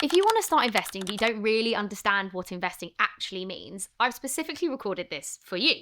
If you want to start investing but you don't really understand what investing actually means, I've specifically recorded this for you.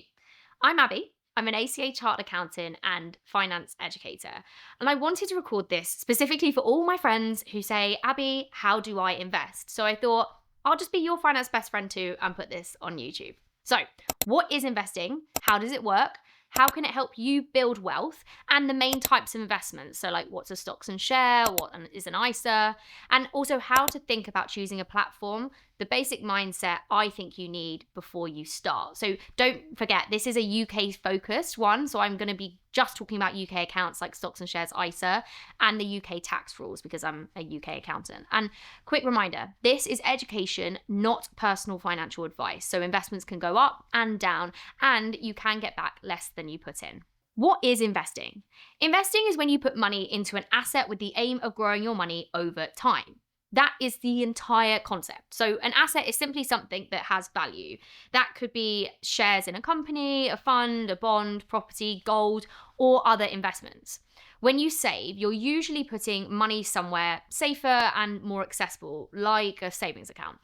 I'm Abby. I'm an ACA chartered accountant and finance educator. And I wanted to record this specifically for all my friends who say, Abby, how do I invest? So I thought I'll just be your finance best friend too and put this on YouTube. So what is investing? How does it work? How can it help you build wealth? And the main types of investments. So like what's a stocks and share? What is an ISA? And also how to think about choosing a platform, the basic mindset I think you need before you start. So don't forget, this is a UK focused one. So I'm going to be just talking about UK accounts like stocks and shares, ISA, and the UK tax rules because I'm a UK accountant. And quick reminder, this is education, not personal financial advice. So investments can go up and down and you can get back less than you put in. What is investing? Investing is when you put money into an asset with the aim of growing your money over time. That is the entire concept. So an asset is simply something that has value. That could be shares in a company, a fund, a bond, property, gold, or other investments. When you save, you're usually putting money somewhere safer and more accessible, like a savings account.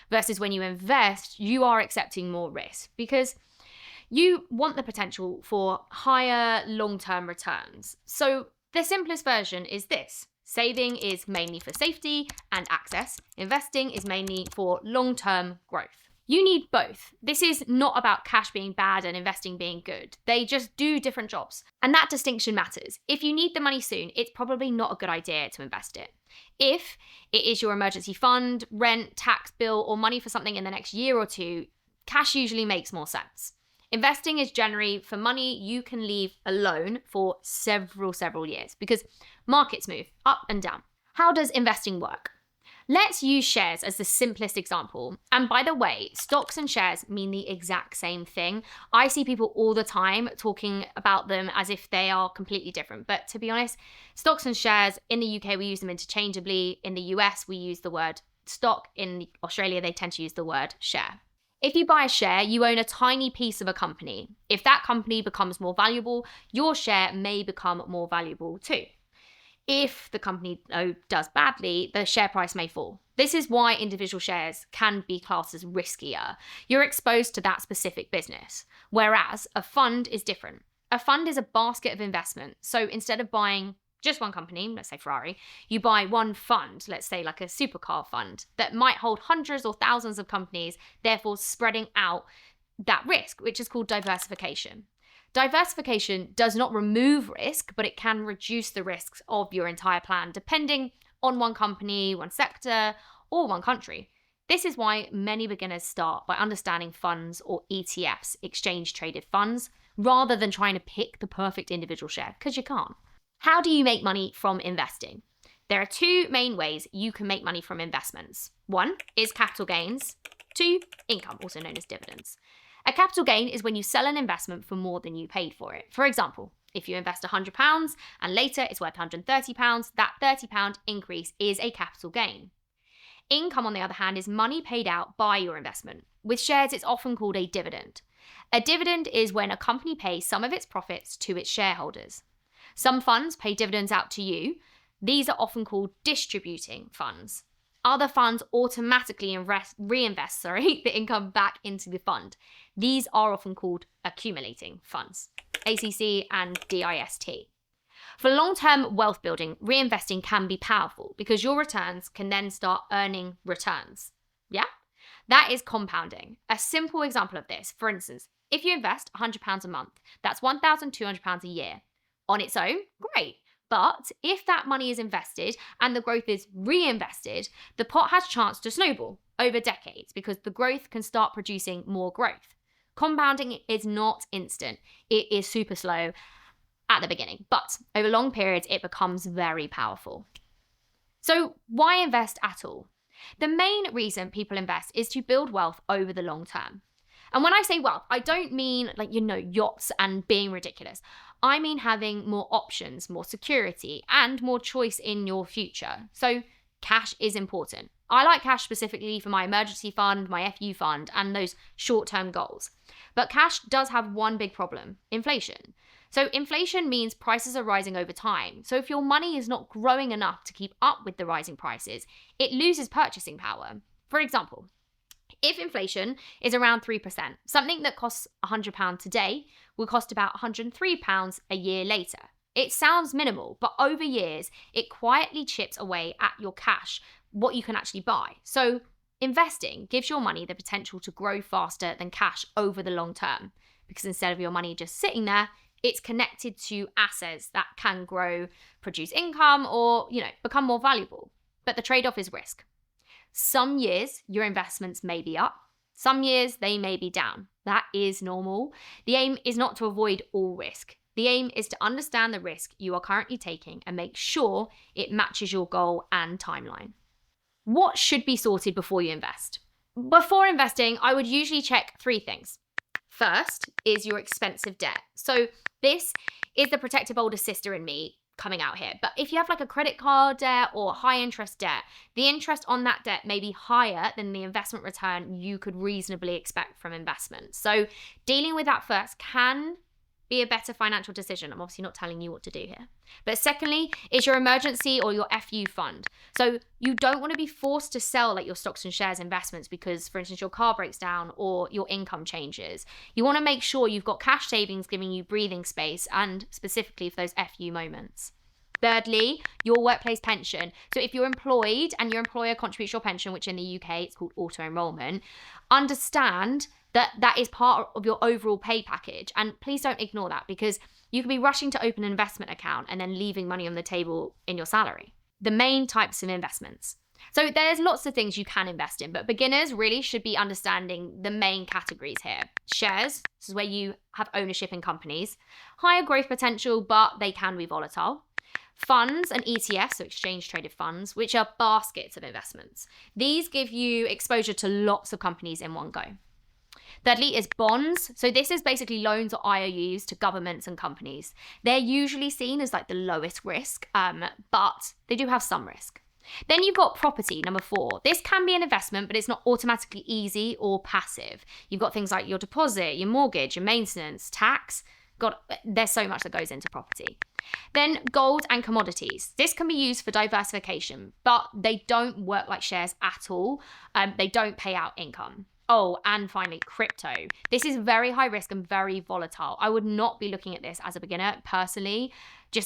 Versus when you invest, you are accepting more risk because you want the potential for higher long-term returns. So the simplest version is this. Saving is mainly for safety and access. Investing is mainly for long-term growth. You need both. This is not about cash being bad and investing being good. They just do different jobs. And that distinction matters. If you need the money soon, it's probably not a good idea to invest it. If it is your emergency fund, rent, tax bill, or money for something in the next year or two, cash usually makes more sense. Investing is generally for money you can leave alone for several years because markets move up and down. How does investing work? Let's use shares as the simplest example. And by the way, stocks and shares mean the exact same thing. I see people all the time talking about them as if they are completely different. But to be honest, stocks and shares, in the UK, we use them interchangeably. In the US, we use the word stock. In Australia, they tend to use the word share. If you buy a share, you own a tiny piece of a company. If that company becomes more valuable, your share may become more valuable too. If the company does badly, the share price may fall. This is why individual shares can be classed as riskier. You're exposed to that specific business, whereas a fund is different. A fund is a basket of investment. So instead of buying just one company, let's say Ferrari, you buy one fund, let's say like a supercar fund, that might hold hundreds or thousands of companies, therefore spreading out that risk, which is called diversification. Diversification does not remove risk, but it can reduce the risks of your entire plan, depending on one company, one sector, or one country. This is why many beginners start by understanding funds or ETFs, exchange-traded funds, rather than trying to pick the perfect individual share, because you can't. How do you make money from investing? There are two main ways you can make money from investments. One is capital gains. Two, income, also known as dividends. A capital gain is when you sell an investment for more than you paid for it. For example, if you invest £100 and later it's worth £130, that £30 increase is a capital gain. Income, on the other hand, is money paid out by your investment. With shares, it's often called a dividend. A dividend is when a company pays some of its profits to its shareholders. Some funds pay dividends out to you. These are often called distributing funds. Other funds automatically reinvest the income back into the fund. These are often called accumulating funds, ACC and DIST. For long-term wealth building, reinvesting can be powerful because your returns can then start earning returns. Yeah? That is compounding. A simple example of this, for instance, if you invest £100 a month, that's £1,200 a year. On its own, great. But if that money is invested and the growth is reinvested, the pot has a chance to snowball over decades because the growth can start producing more growth. Compounding is not instant. It is super slow at the beginning, but over long periods, it becomes very powerful. So why invest at all? The main reason people invest is to build wealth over the long term. And when I say wealth, I don't mean yachts and being ridiculous. I mean having more options, more security, and more choice in your future. So cash is important. I like cash specifically for my emergency fund, my FU fund, and those short-term goals. But cash does have one big problem: inflation. So inflation means prices are rising over time. So if your money is not growing enough to keep up with the rising prices, it loses purchasing power. For example, if inflation is around 3%, something that costs £100 today will cost about £103 a year later. It sounds minimal, but over years, it quietly chips away at your cash, what you can actually buy. So investing gives your money the potential to grow faster than cash over the long term, because instead of your money just sitting there, it's connected to assets that can grow, produce income, or, become more valuable. But the trade-off is risk. Some years, your investments may be up. Some years, they may be down. That is normal. The aim is not to avoid all risk. The aim is to understand the risk you are currently taking and make sure it matches your goal and timeline. What should be sorted before you invest? Before investing, I would usually check 3 things. First is your expensive debt. So this is the protective older sister in me coming out here. But if you have like a credit card debt or high interest debt, the interest on that debt may be higher than the investment return you could reasonably expect from investment. So dealing with that first can be a better financial decision. I'm obviously not telling you what to do here. But secondly, is your emergency or your FU fund. So you don't want to be forced to sell like your stocks and shares investments because, for instance, your car breaks down or your income changes. You want to make sure you've got cash savings giving you breathing space, and specifically for those FU moments. Thirdly, your workplace pension. So if you're employed and your employer contributes your pension, which in the UK it's called auto-enrollment, understand that is part of your overall pay package. And please don't ignore that, because you could be rushing to open an investment account and then leaving money on the table in your salary. The main types of investments. So there's lots of things you can invest in, but beginners really should be understanding the main categories here. Shares, this is where you have ownership in companies. Higher growth potential, but they can be volatile. Funds and ETFs, so exchange traded funds, which are baskets of investments. These give you exposure to lots of companies in one go. Thirdly is bonds. So this is basically loans or IOUs to governments and companies. They're usually seen as like the lowest risk, but they do have some risk. Then you've got property, number 4. This can be an investment, but it's not automatically easy or passive. You've got things like your deposit, your mortgage, your maintenance, tax. God, there's so much that goes into property. Then gold and commodities. This can be used for diversification, but they don't work like shares at all. They don't pay out income. Oh, and finally, crypto. This is very high risk and very volatile. I would not be looking at this as a beginner personally.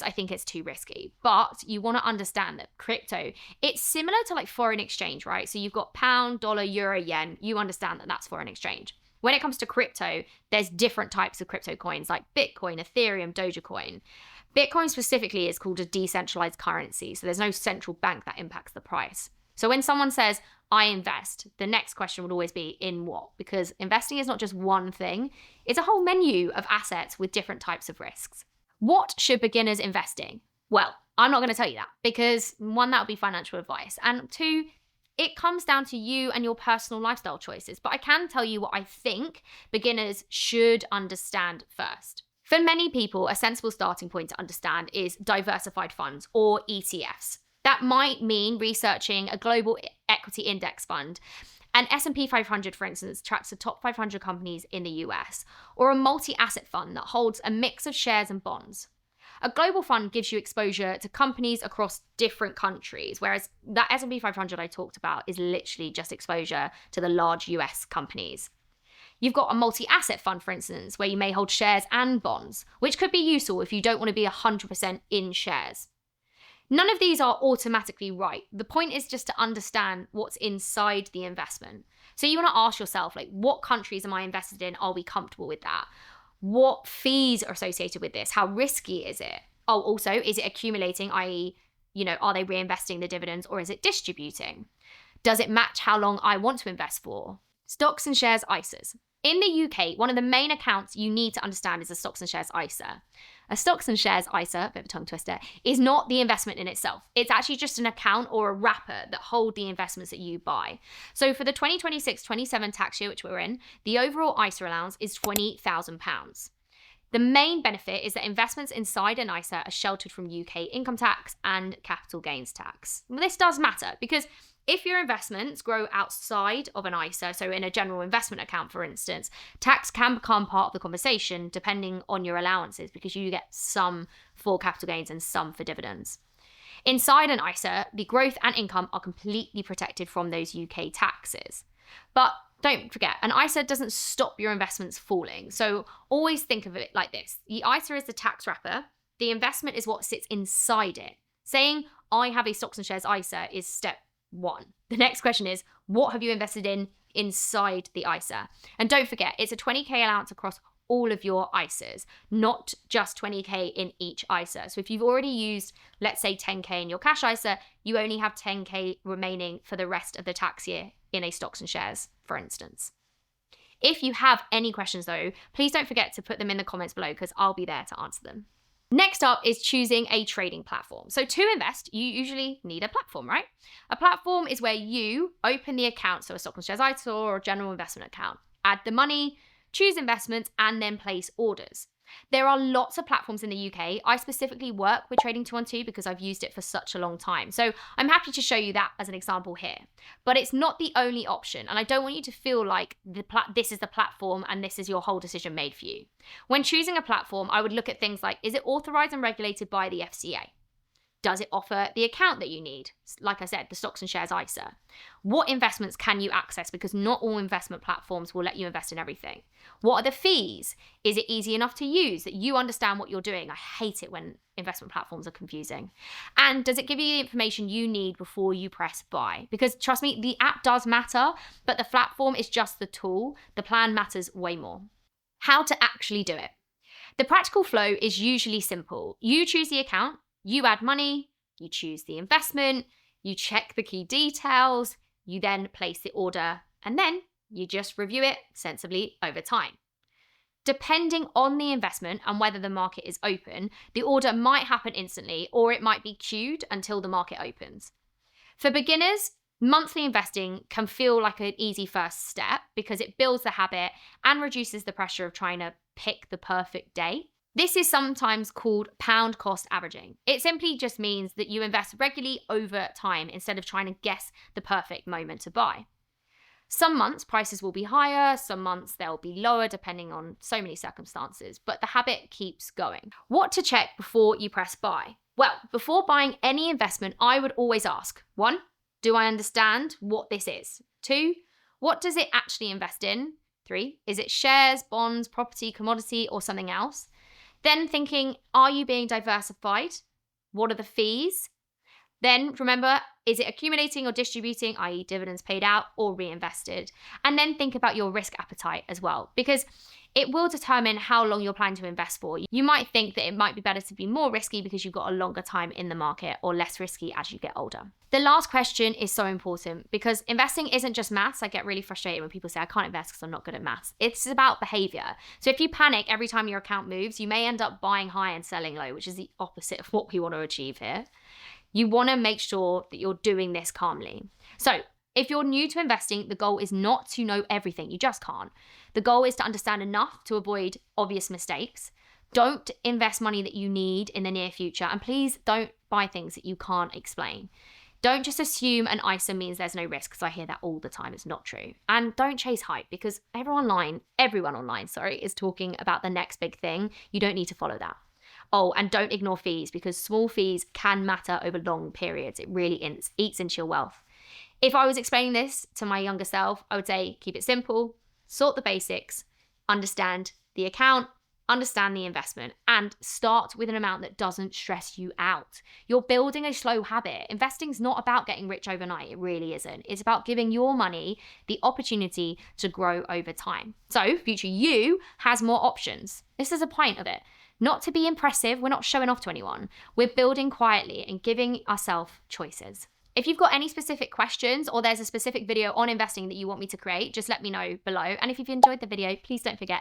I think it's too risky. But you want to understand that crypto, it's similar to like foreign exchange, right? So you've got pound, dollar, euro, yen. You understand that that's foreign exchange. When it comes to crypto, there's different types of crypto coins like Bitcoin, Ethereum, Dogecoin. Bitcoin specifically is called a decentralized currency. So there's no central bank that impacts the price. So when someone says, I invest, the next question would always be, in what? Because investing is not just one thing. It's a whole menu of assets with different types of risks. What should beginners invest in? Well, I'm not going to tell you that, because 1, that would be financial advice. And 2, it comes down to you and your personal lifestyle choices. But I can tell you what I think beginners should understand first. For many people, a sensible starting point to understand is diversified funds, or ETFs. That might mean researching a global equity index fund. An S&P 500, for instance, tracks the top 500 companies in the US, or a multi-asset fund that holds a mix of shares and bonds. A global fund gives you exposure to companies across different countries, whereas that S&P 500 I talked about is literally just exposure to the large US companies. You've got a multi-asset fund, for instance, where you may hold shares and bonds, which could be useful if you don't want to be 100% in shares. None of these are automatically right. The point is just to understand what's inside the investment. So you want to ask yourself, like, what countries am I invested in? Are we comfortable with that? What fees are associated with this? How risky is it? Oh, also, is it accumulating, i.e., are they reinvesting the dividends, or is it distributing? Does it match how long I want to invest for? Stocks and shares ISAs. In the UK, one of the main accounts you need to understand is a stocks and shares ISA. A stocks and shares ISA, a bit of a tongue twister, is not the investment in itself. It's actually just an account or a wrapper that hold the investments that you buy. So for the 2026-27 tax year, which we're in, the overall ISA allowance is £20,000. The main benefit is that investments inside an ISA are sheltered from UK income tax and capital gains tax. Well, this does matter because If your investments grow outside of an ISA, so in a general investment account, for instance, tax can become part of the conversation depending on your allowances, because you get some for capital gains and some for dividends. Inside an ISA, the growth and income are completely protected from those UK taxes. But don't forget, an ISA doesn't stop your investments falling. So always think of it like this. The ISA is the tax wrapper. The investment is what sits inside it. Saying, I have a stocks and shares ISA is step one. The next question is, what have you invested in inside the ISA? And don't forget, it's a 20k allowance across all of your ISAs, not just 20k in each ISA. So if you've already used, let's say 10k in your cash ISA, you only have 10k remaining for the rest of the tax year in a stocks and shares, for instance. If you have any questions though, please don't forget to put them in the comments below, because I'll be there to answer them. Next up is choosing a trading platform. So to invest, you usually need a platform, right? A platform is where you open the account, so a stock and shares ISA or a general investment account, add the money, choose investments, and then place orders. There are lots of platforms in the UK. I specifically work with Trading 212 because I've used it for such a long time. So I'm happy to show you that as an example here. But it's not the only option, and I don't want you to feel like this is the platform and this is your whole decision made for you. When choosing a platform, I would look at things like, is it authorized and regulated by the FCA? Does it offer the account that you need? Like I said, the stocks and shares ISA. What investments can you access? Because not all investment platforms will let you invest in everything. What are the fees? Is it easy enough to use that you understand what you're doing? I hate it when investment platforms are confusing. And does it give you the information you need before you press buy? Because trust me, the app does matter, but the platform is just the tool. The plan matters way more. How to actually do it. The practical flow is usually simple. You choose the account, you add money, you choose the investment, you check the key details, you then place the order, and then you just review it sensibly over time. Depending on the investment and whether the market is open, the order might happen instantly, or it might be queued until the market opens. For beginners, monthly investing can feel like an easy first step because it builds the habit and reduces the pressure of trying to pick the perfect day. This is sometimes called pound cost averaging. It simply just means that you invest regularly over time instead of trying to guess the perfect moment to buy. Some months prices will be higher, some months they'll be lower depending on so many circumstances, but the habit keeps going. What to check before you press buy? Well, before buying any investment, I would always ask, 1, do I understand what this is? 2, what does it actually invest in? 3, is it shares, bonds, property, commodity, or something else? Then thinking, are you being diversified? What are the fees? Then remember, is it accumulating or distributing, i.e. dividends paid out or reinvested? And then think about your risk appetite as well, because it will determine how long you're planning to invest for. You might think that it might be better to be more risky because you've got a longer time in the market, or less risky as you get older. The last question is so important because investing isn't just maths. I get really frustrated when people say I can't invest because I'm not good at maths. It's about behavior. So if you panic every time your account moves, you may end up buying high and selling low, which is the opposite of what we want to achieve here. You want to make sure that you're doing this calmly. So if you're new to investing, the goal is not to know everything. You just can't. The goal is to understand enough to avoid obvious mistakes. Don't invest money that you need in the near future. And please don't buy things that you can't explain. Don't just assume an ISA means there's no risk, because I hear that all the time. It's not true. And don't chase hype, because everyone online, is talking about the next big thing. You don't need to follow that. Oh, and don't ignore fees, because small fees can matter over long periods. It really eats into your wealth. If I was explaining this to my younger self, I would say keep it simple, sort the basics, understand the account, understand the investment, and start with an amount that doesn't stress you out. You're building a slow habit. Investing's not about getting rich overnight. It really isn't. It's about giving your money the opportunity to grow over time. So future you has more options. This is the point of it. Not to be impressive, we're not showing off to anyone. We're building quietly and giving ourselves choices. If you've got any specific questions or there's a specific video on investing that you want me to create, just let me know below. And if you've enjoyed the video, please don't forget